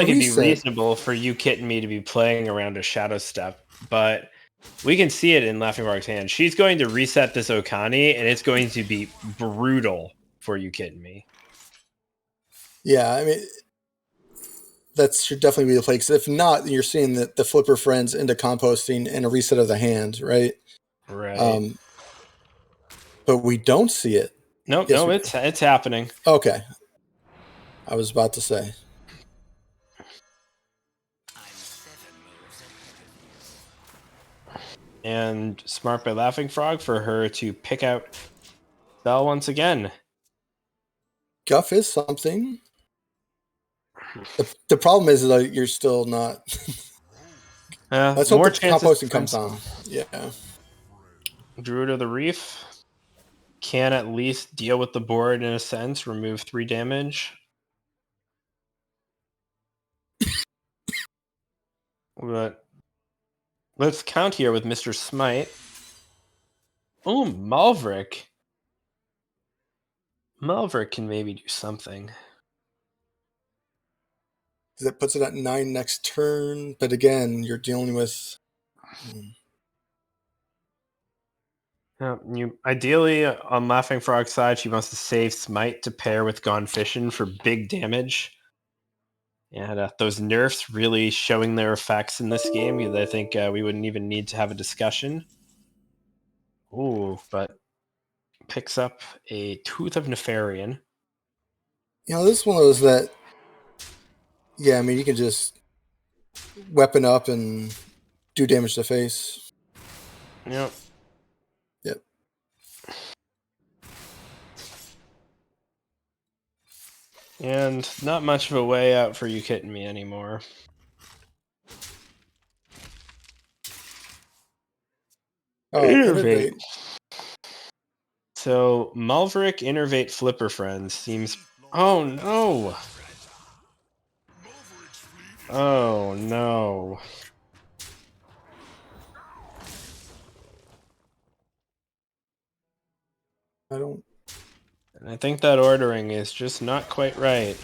like it'd be reset. reasonable for you, Kit, and me to be playing around a Shadow Step, but we can see it in Laughing Frog's hand. She's going to reset this Okani, and it's going to be brutal for you, Kit, and me. Yeah, I mean, that should definitely be the play. Because if not, you're seeing the flipper friends into composting and a reset of the hand, right? Right. But we don't see it. Nope, Yes, no, it's happening. Okay. I was about to say. And smart by Laughing Frog for her to pick out Bell once again. Guff is something. The problem is that you're still not. Let's hope More the chances composting comes on. Yeah. Druid of the Reef can at least deal with the board in a sense, remove 3 damage. But let's count here with Mr. Smite. Oh, Malverick. Malverick can maybe do something. That puts it at 9 next turn. But again, you're dealing with. Ideally, on Laughing Frog's side, she wants to save Smite to pair with Gone Fishing for big damage. And those nerfs really showing their effects in this game, because I think we wouldn't even need to have a discussion. Ooh, but picks up a Tooth of Nefarian. This is one of those that. Yeah, I mean, you can just weapon up and do damage to face. Yep. Yep. And not much of a way out for you, Kit, and me anymore. Oh, Innervate. So, Malverick Innervate Flipper Friends seems... Oh, no! Oh, no. And I think that ordering is just not quite right.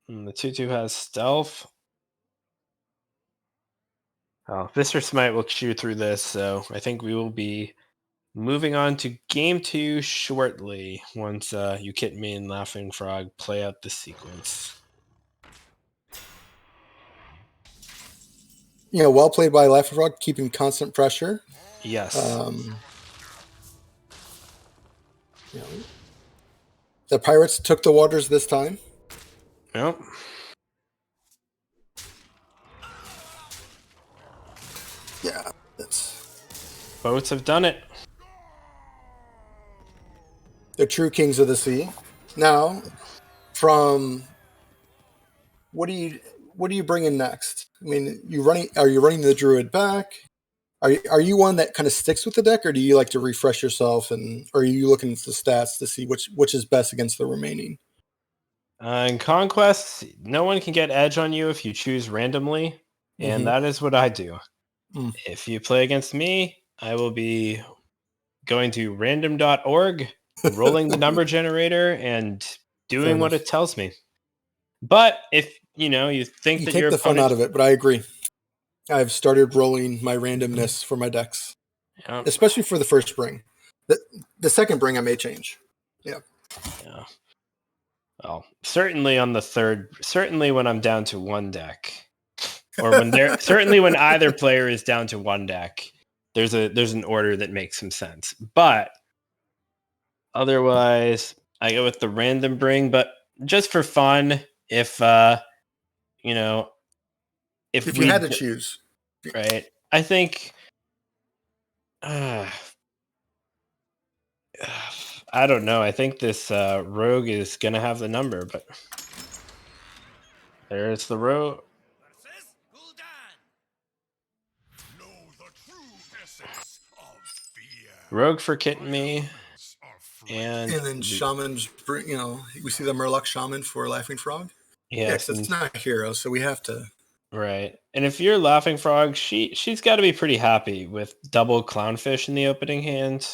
And the 2/2 has Stealth. Oh, Mr. Smite will chew through this, so I think we will be moving on to game 2 shortly, once you, Kit, me, and Laughing Frog play out the sequence. Well played by Laughing Frog, keeping constant pressure. Yes. The Pirates took the waters this time. Yep. Yeah. Boats have done it. The true kings of the sea. Now, from what do you bring in next? I mean, are you running the druid back? Are you one that kind of sticks with the deck, or do you like to refresh yourself, and or are you looking at the stats to see which is best against the remaining? In Conquest, no one can get edge on you if you choose randomly, and that is what I do. If you play against me, I will be going to random.org, rolling the number generator, and doing what it tells me. But if you think you that take your the fun opponent... out of it, but I agree. I've started rolling my randomness for my decks, especially for the first bring. The second bring I may change. Yeah. Well, certainly on the third, certainly when I'm down to one deck, or when they're certainly when either player is down to one deck, there's an order that makes some sense. But otherwise, I go with the random bring. But just for fun, if if you had to choose, right? I think I don't know. I think this rogue is gonna have the number, but there's the rogue. Rogue for Kit and me. And then shamans, we see the Murloc shaman for Laughing Frog. Yes, it's not a hero, so we have to. Right. And if you're Laughing Frog, she's got to be pretty happy with double Clownfish in the opening hand.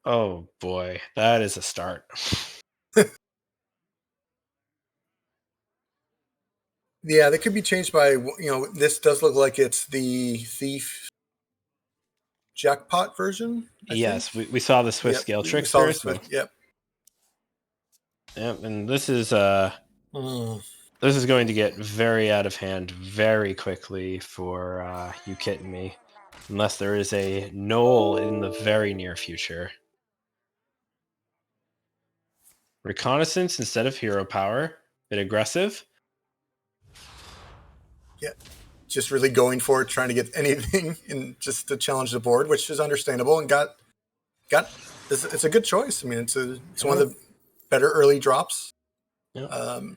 Oh boy, that is a start. Yeah, they could be changed by, this does look like it's the Thief Jackpot version, I think. Yes, we saw the Swift Yep, Scale we saw Trickster. the So, Swift. Yep. yep, and this is Mm. this is going to get very out of hand very quickly for you Kit and me, unless there is a Knoll in the very near future. Reconnaissance instead of hero power. Bit aggressive. Yeah, just really going for it, trying to get anything and just to challenge the board, which is understandable, and got it's a good choice. I mean, it's one of the better early drops. Yep. Um,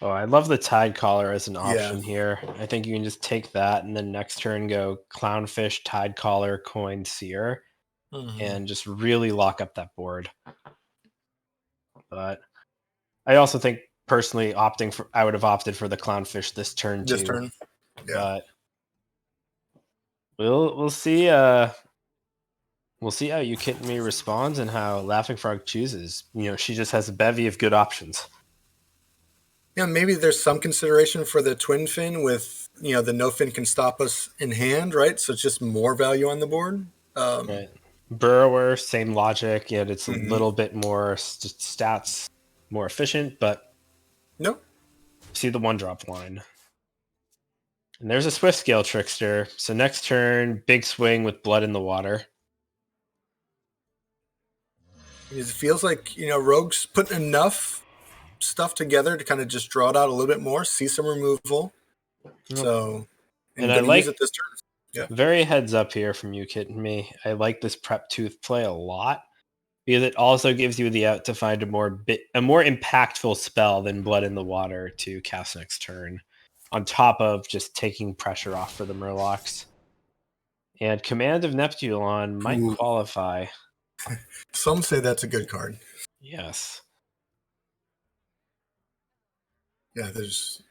Oh, I love the Tide Collar as an yeah, option here. I think you can just take that and then next turn go Clownfish, Tide Collar, Coin, Seer, and just really lock up that board. But I also think personally I would have opted for the Clownfish this turn this too. turn. Yeah. But we'll see we'll see how you Kit and me responds and how Laughing Frog chooses. She just has a bevy of good options. Yeah, maybe there's some consideration for the twin fin with, the no fin can stop us in hand, right? So it's just more value on the board. Right. Burrower, same logic, yet it's a Mm-hmm. little bit more stats, more efficient, but No. see the one drop line. And there's a Swift Scale Trickster. So next turn, big swing with Blood in the Water. It feels like, Rogue's putting enough stuff together to kind of just draw it out a little bit more, see some removal. So, And and I going to use like it this turn. Yeah. very heads up here from you, Kit and me. I like this Prep Tooth play a lot because it also gives you the out to find a more impactful spell than Blood in the Water to cast next turn, on top of just taking pressure off for the Murlocs. And Command of Neptulon might Ooh. qualify. Some say that's a good card. Yes. Yeah, there's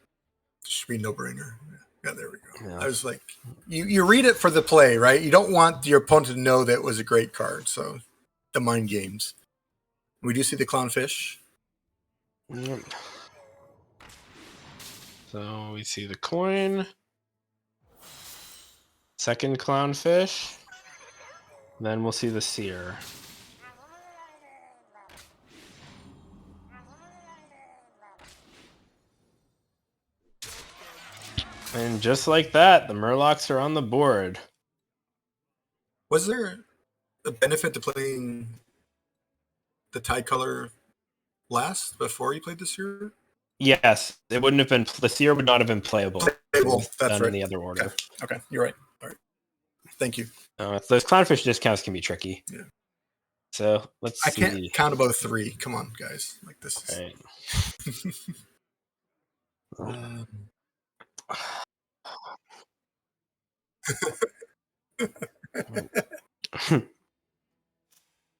should be no brainer. Yeah, there we go. Yeah. I was like, you read it for the play, right? You don't want your opponent to know that it was a great card. So the mind games. We do see the clownfish. Yep. So we see the coin. Second clownfish. Then we'll see the seer. And just like that, the Murlocs are on the board. Was there a benefit to playing the Tide color last before you played this year? Yes, it wouldn't have been. The seer would not have been playable. Playable. That's Done in right. the other order. Okay, you're right. All right. Thank you. Those clownfish discounts can be tricky. Yeah. So let's I see. can't count above 3. Come on, guys. Like this is. Right.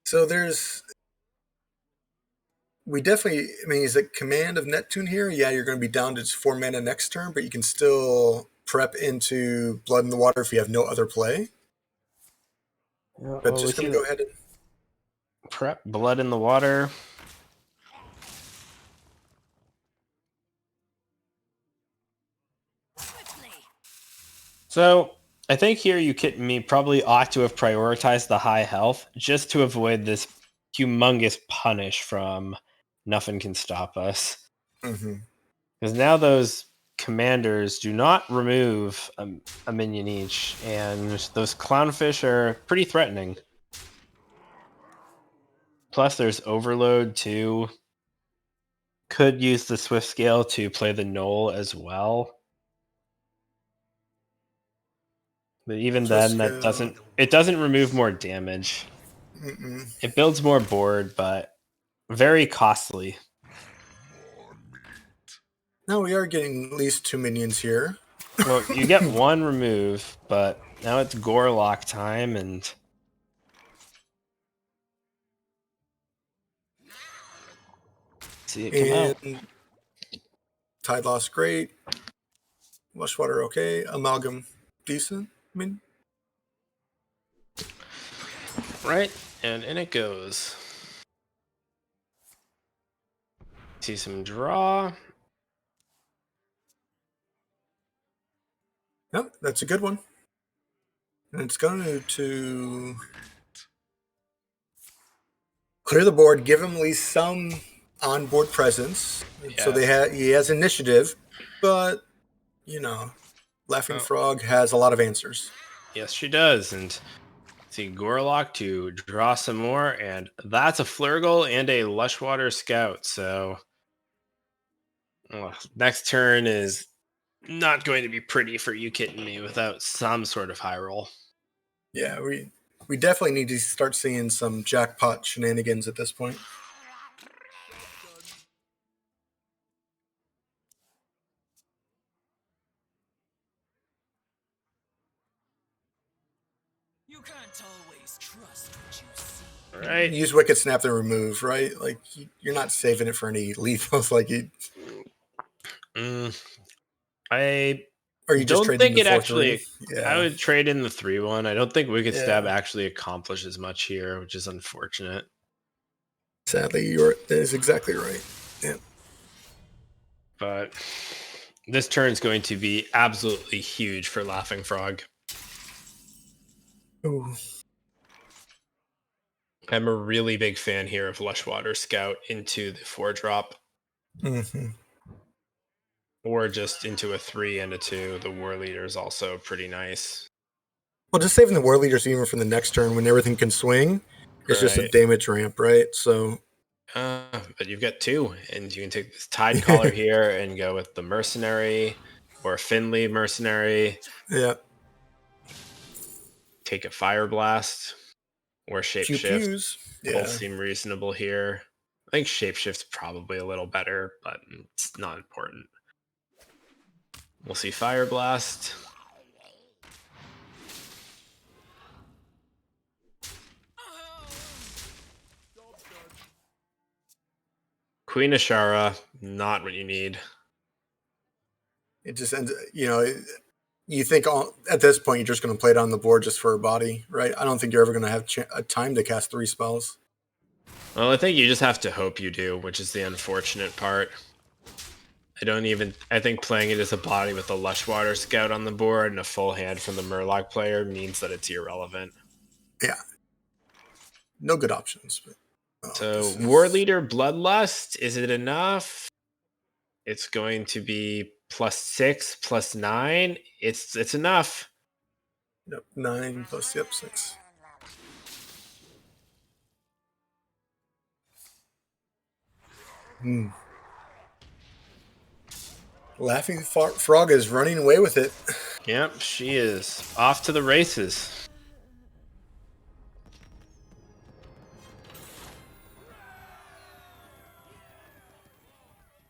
So we definitely, I mean, is it Command of Neptune here? Yeah, you're going to be down to just 4 mana next turn, but you can still prep into Blood in the Water if you have no other play. But just going to go ahead and prep Blood in the Water. So I think here you Kit and me probably ought to have prioritized the high health just to avoid this humongous punish from Nothing Can Stop Us. Because now those commanders do not remove a minion each, and those clownfish are pretty threatening. Plus, there's Overload too. Could use the Swift Scale to play the Knoll as well. But even then, it doesn't remove more damage. It builds more board, but very costly. No, we are getting at least 2 minions here. Well, you get one remove, but now it's Gorlock time, and see it come out. Tide Loss, great. Lushwater, okay. Amalgam, decent. I mean, Right, and in it goes. See some draw. Yep, that's a good one. And it's going to clear the board, give him at least some onboard presence. So Yes. he has initiative, but Laughing Frog has a lot of answers. Yes, she does. And see Gorlock to draw some more, and that's a Flurgle and a Lushwater Scout. So next turn is not going to be pretty for you kidding me without some sort of high roll. Yeah, we definitely need to start seeing some jackpot shenanigans at this point. You can't always trust what you see. All right. Use Wicked Snap to remove, right? Like you're not saving it for any lethals. Like you, I or you just don't trade in think the it 4/3. actually. I Yeah, would trade in the 3-1. I don't think Wicked Stab yeah. actually accomplishes much here, which is unfortunate. Sadly, that is exactly right. Yeah. But this turn is going to be absolutely huge for Laughing Frog. Ooh. I'm a really big fan here of Lushwater Scout into the 4-drop. Mm-hmm. Or just into a 3 and a 2. The War Leader is also pretty nice. Well, just saving the War Leaders even for the next turn when everything can swing is just a Right. damage ramp, right? So, But you've got 2, and you can take this Tide Caller here and go with the Mercenary or Finley Mercenary. yeah. Take a Fire Blast or Pew Shapeshift. pews. Both Yeah. seem reasonable here. I think Shapeshift's probably a little better, but it's not important. We'll see Fire Blast. Queen Ashara, not what you need. It just ends, you think at this point you're just going to play it on the board just for a body, right? I don't think you're ever going to have a time to cast 3 spells. Well, I think you just have to hope you do, which is the unfortunate part. I think playing it as a body with a Lushwater Scout on the board and a full hand from the Murloc player means that it's irrelevant. Yeah. No good options. But, so, War Leader Bloodlust, is it enough? It's going to be +6, +9. It's enough. Yep, 9 plus, 6. Hmm. Laughing Frog is running away with it. Yep, she is off to the races.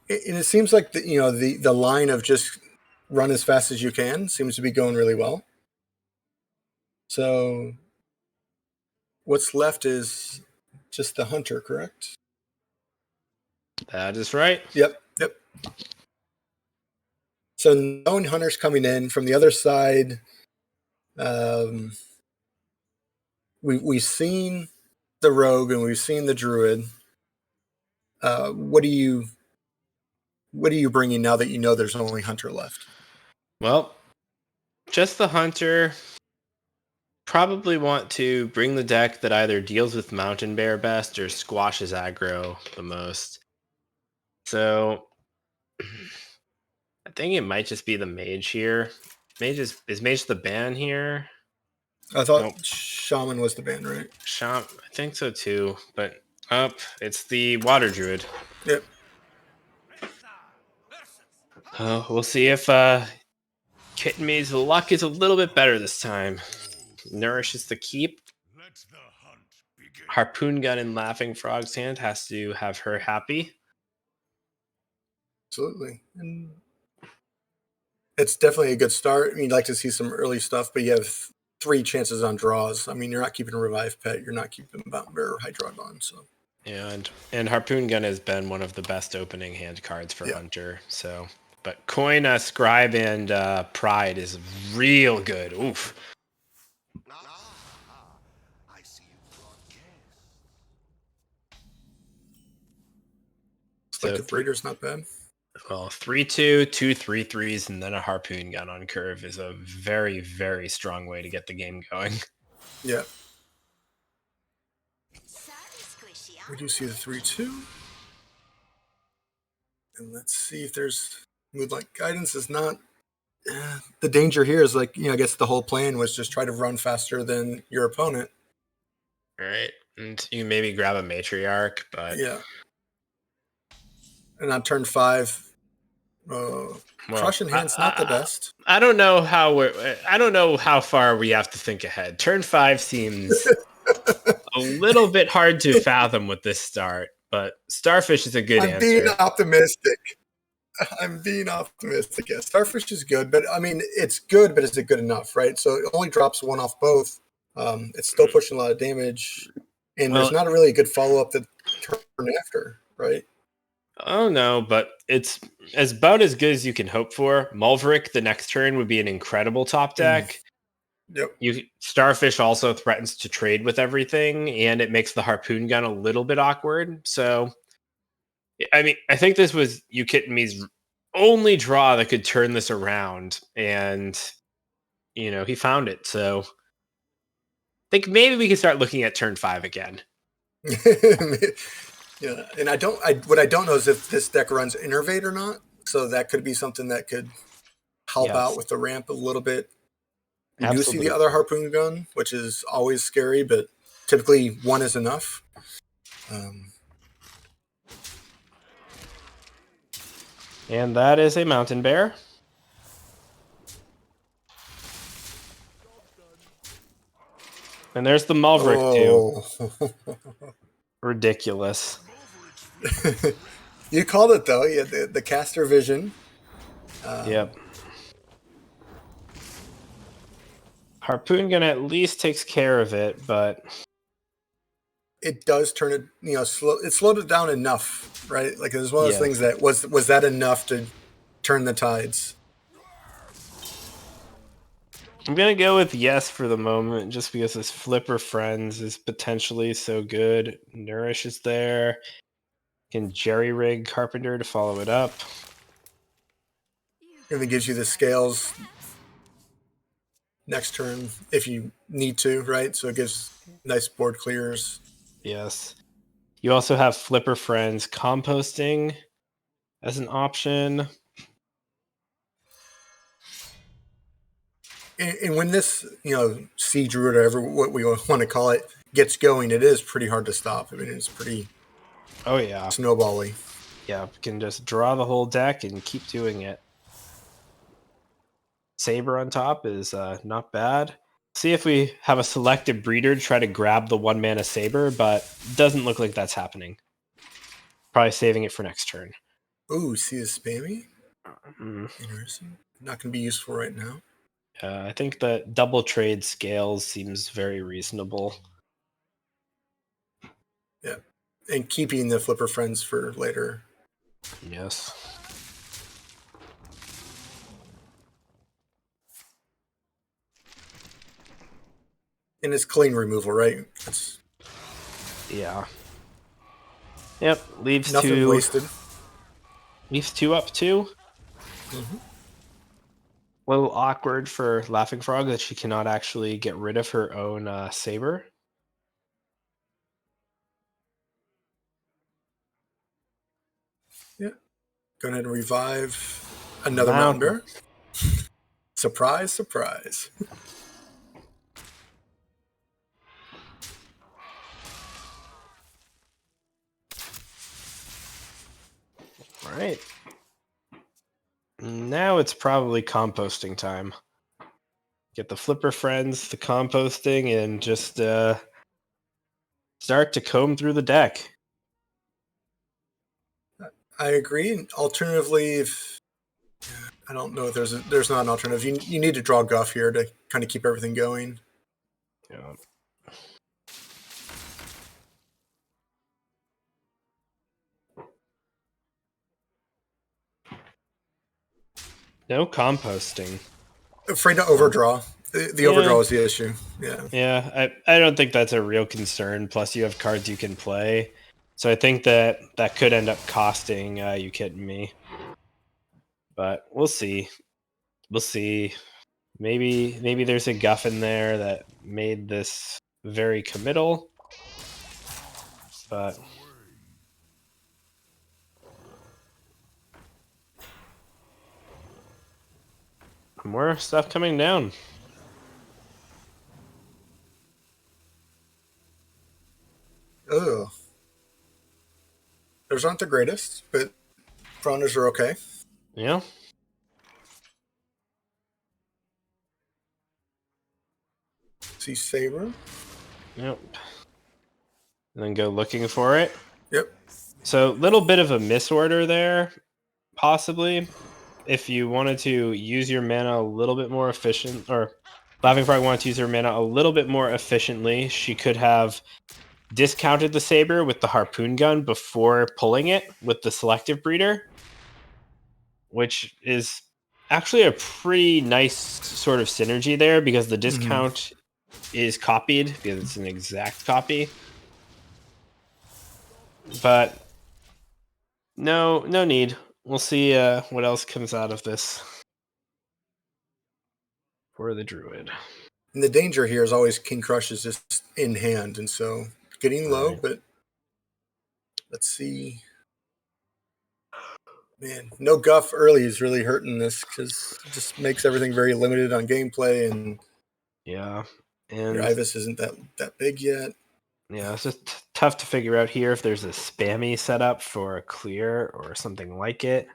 And it seems like the line of just run as fast as you can seems to be going really well. So what's left is just the hunter, correct? That is right. Yep. So no hunters coming in from the other side. We've seen the rogue and we've seen the druid. What are you bringing now that you know there's only hunter left? Well, just the hunter. Probably want to bring the deck that either deals with Mountain Bear best or squashes aggro the most. So I think it might just be the mage here. Is mage the ban here? I thought Nope. shaman was the ban, right? I think so too. But it's the water druid. Yep. We'll see if Kitten Maid's luck is a little bit better this time. Nourishes the keep. Harpoon gun in Laughing Frog's hand has to have her happy. Absolutely. And it's definitely a good start. I mean, you'd like to see some early stuff, but you have 3 chances on draws. I mean, you're not keeping Revive Pet, you're not keeping Mountain Bear or Hydrodon. So Yeah, and Harpoon Gun has been one of the best opening hand cards for Hunter. So, but Coin, Scribe, and Pride is real good. Oof. Selective Raider's not bad. Well, 3-2, 2-3-3s, and then a harpoon gun on curve is a very, very strong way to get the game going. Yeah. We do see the 3-2. And let's see if there's Moonlight Guidance is not. The danger here is like, I guess the whole plan was just try to run faster than your opponent. All right. And you maybe grab a matriarch, but Yeah. And on turn 5, Crush in hand's not the best. I don't know how far we have to think ahead. Turn 5 seems a little bit hard to fathom with this start, but Starfish is a good answer. Being optimistic. I'm being optimistic. Yeah, Starfish is good, but I mean, it's good, but is it good enough, right? So it only drops 1 off both. It's still pushing a lot of damage, and there's not really a good follow-up the turn after, right? Oh no, but it's about as good as you can hope for. Mulverick the next turn would be an incredible top deck. Yep. Starfish also threatens to trade with everything, and it makes the harpoon gun a little bit awkward. So, I mean, I think this was Ukitami's only draw that could turn this around, and he found it. So, I think maybe we can start looking at turn 5 again. Yeah, and what I don't know is if this deck runs Innervate or not. So that could be something that could help out with the ramp a little bit. We do see the other harpoon gun, which is always scary, but typically 1 is enough. And that is a mountain bear. And there's the Mulverick too. Ridiculous. You called it though. Yeah, the caster vision. Yep. Harpoon gun at least takes care of it, but it does turn it. It slowed it down enough, right? Like it was one of those things that was that enough to turn the tides. I'm gonna go with yes for the moment, just because this Flipper Friends is potentially so good. Nourish is there. Can jerry rig Carpenter to follow it up. And it gives you the scales next turn if you need to, right? So it gives nice board clears. Yes. You also have Flipper Friends composting as an option. And when this, siege or whatever, what we want to call it, gets going, it is pretty hard to stop. I mean, it's pretty snowbally. Yeah, can just draw the whole deck and keep doing it. Saber on top is not bad. See if we have a selective breeder to try to grab the 1-mana Saber, but doesn't look like that's happening. Probably saving it for next turn. Ooh, see a spammy? Interesting. Not going to be useful right now. I think the double trade scales seems very reasonable. Yeah. And keeping the Flipper Friends for later. Yes. And it's clean removal, right? Yeah. Yep. Leaves nothing 2 wasted. Leaves 2 up 2. Mm-hmm. A little awkward for Laughing Frog that she cannot actually get rid of her own Saber. Yeah. Go ahead and revive another Mountain Bear. Surprise, surprise. All right. Now it's probably composting time. Get the Flipper Friends, the composting, and just start to comb through the deck. I agree. Alternatively, if I don't know if there's not an alternative. You need to draw Guff here to kind of keep everything going. Yeah. No composting. Afraid to overdraw. The overdraw is the issue. Yeah. Yeah, I don't think that's a real concern. Plus, you have cards you can play. So I think that could end up costing you kidding me. But we'll see. We'll see. Maybe there's a guff in there that made this very committal. But more stuff coming down. Ugh. Those aren't the greatest, but Piranhas are okay. Yeah. See Saber. Yep. And then go looking for it. Yep. So little bit of a misorder there, possibly. If you wanted to use your mana a little bit more efficient, or Laughing Frog wanted to use her mana a little bit more efficiently, she could have discounted the saber with the harpoon gun before pulling it with the selective breeder, which is actually a pretty nice sort of synergy there because the discount is copied because it's an exact copy. But no need. We'll see what else comes out of this for the druid. And the danger here is always King Crush is just in hand, and so getting low, Right. but let's see. Man, no guff early is really hurting this because it just makes everything very limited on gameplay, and Yeah. your And Ibis isn't that big yet. yeah, it's just tough to figure out here if there's a spammy setup for a clear or something like it.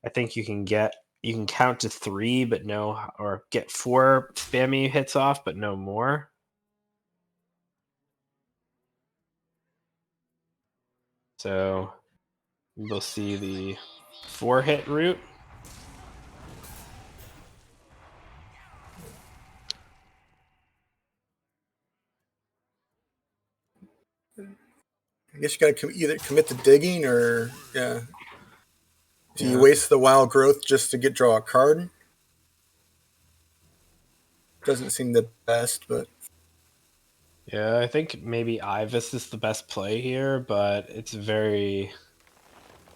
I think you can count to 3, but no, or get 4 spammy hits off, but no more. So we'll see the 4-hit route. I guess you got to either commit to digging or yeah. Do you Yeah. waste the wild growth just to draw a card? Doesn't seem the best, but Yeah, I think maybe Ibis is the best play here, but it's very,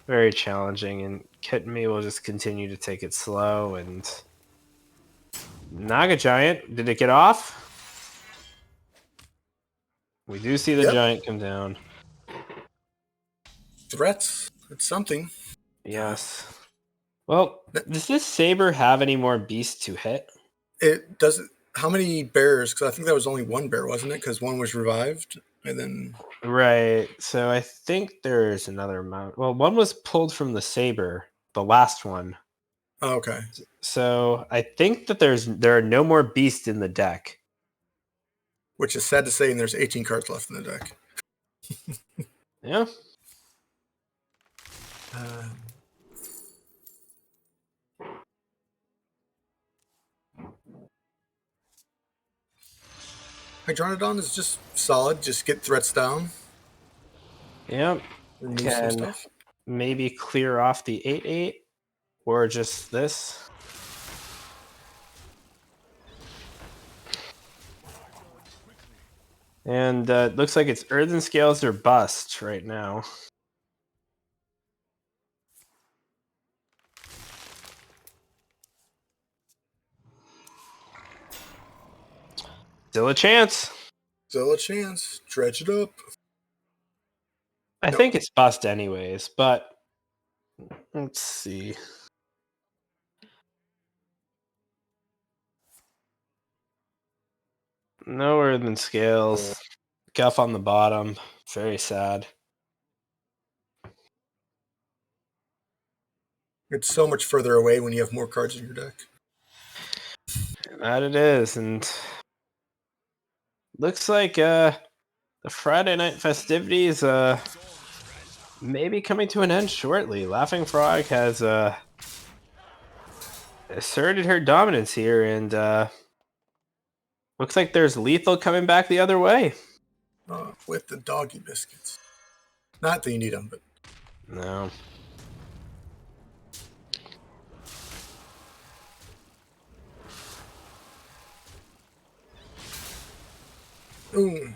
very challenging, and Kitme will just continue to take it slow. And Naga Giant, did it get off? We do see the yep. giant come down. Threats. It's something. Yes. Well, does this saber have any more beasts to hit? It doesn't. How many bears? Because I think that was only one bear, wasn't it? Because one was revived, and then Right. So I think there's another amount. Well, one was pulled from the saber, the last one. oh, okay. So I think that there are no more beasts in the deck. Which is sad to say, and there's 18 cards left in the deck. Yeah. Hydronodon is just solid. Just get threats down. Yeah. Remove some Can stuff. maybe clear off the 8/8 or just this. And it looks like it's Earthen Scales or bust right now. Still a chance. Still a chance. Dredge it up. I think it's bust anyways, but let's see. No Earthen Scales. Guff on the bottom. Very sad. It's so much further away when you have more cards in your deck. That it is, and looks like the Friday night festivities maybe coming to an end shortly. Laughing Frog has asserted her dominance here, and looks like there's lethal coming back the other way. With the doggy biscuits. Not that you need them, but No. boom.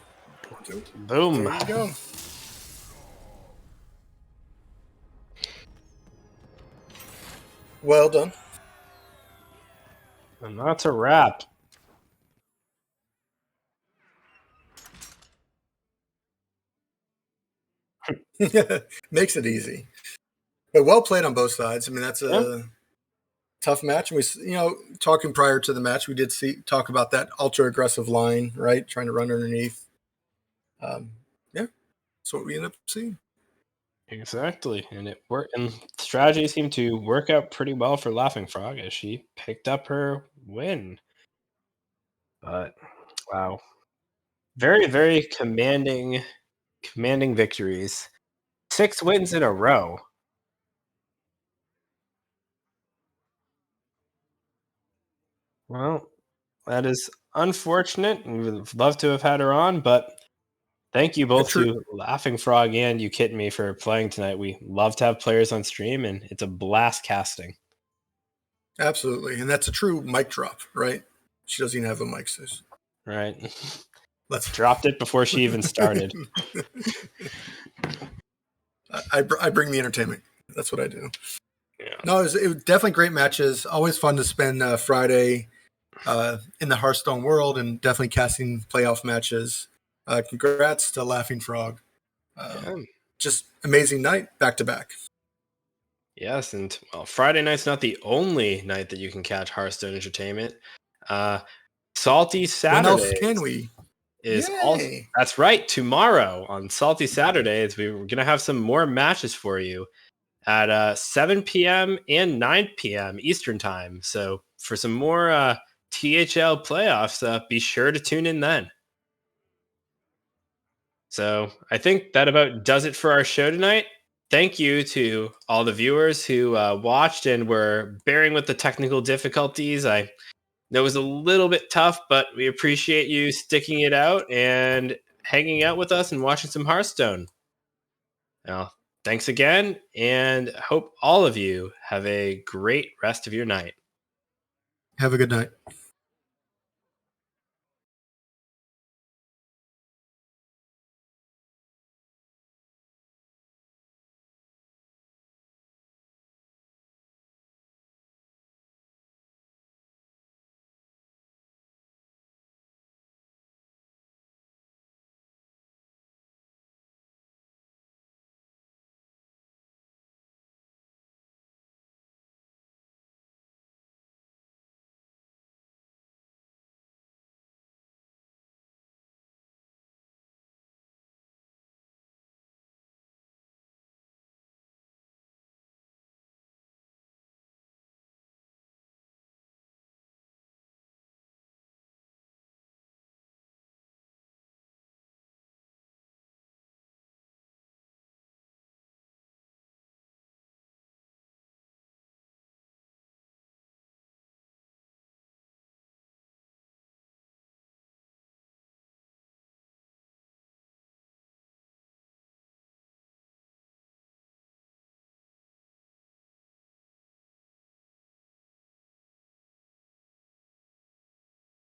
Boom. There you go. Well done. And that's a wrap. Makes it easy. But well played on both sides. I mean, that's a tough match. And talking prior to the match, we did talk about that ultra aggressive line, right? Trying to run underneath. Yeah, that's what we end up seeing. Exactly, and it worked. And strategy seemed to work out pretty well for Laughing Frog as she picked up her win. But wow, very, very commanding victories. 6 wins in a row. Well, that is unfortunate. We would love to have had her on, but thank you both to Laughing Frog and You Kitten Me for playing tonight. We love to have players on stream, and it's a blast casting. Absolutely, and that's a true mic drop, right? She doesn't even have a mic, sis. Right. Let's dropped it before she even started. I bring the entertainment. That's what I do. Yeah. No, it was definitely great matches. Always fun to spend Friday in the Hearthstone world, and definitely casting playoff matches. Congrats to Laughing Frog. Just amazing night back to back. Yes, and well, Friday night's not the only night that you can catch Hearthstone Entertainment. Salty Saturdays. When else can we? That's right. Tomorrow on Salty Saturdays, we're gonna have some more matches for you at 7 p.m. and 9 p.m. Eastern time. So for some more THL playoffs, be sure to tune in then. So I think that about does it for our show tonight. Thank you to all the viewers who watched and were bearing with the technical difficulties. I know it was a little bit tough, but we appreciate you sticking it out and hanging out with us and watching some Hearthstone. Now, thanks again, and hope all of you have a great rest of your night. Have a good night.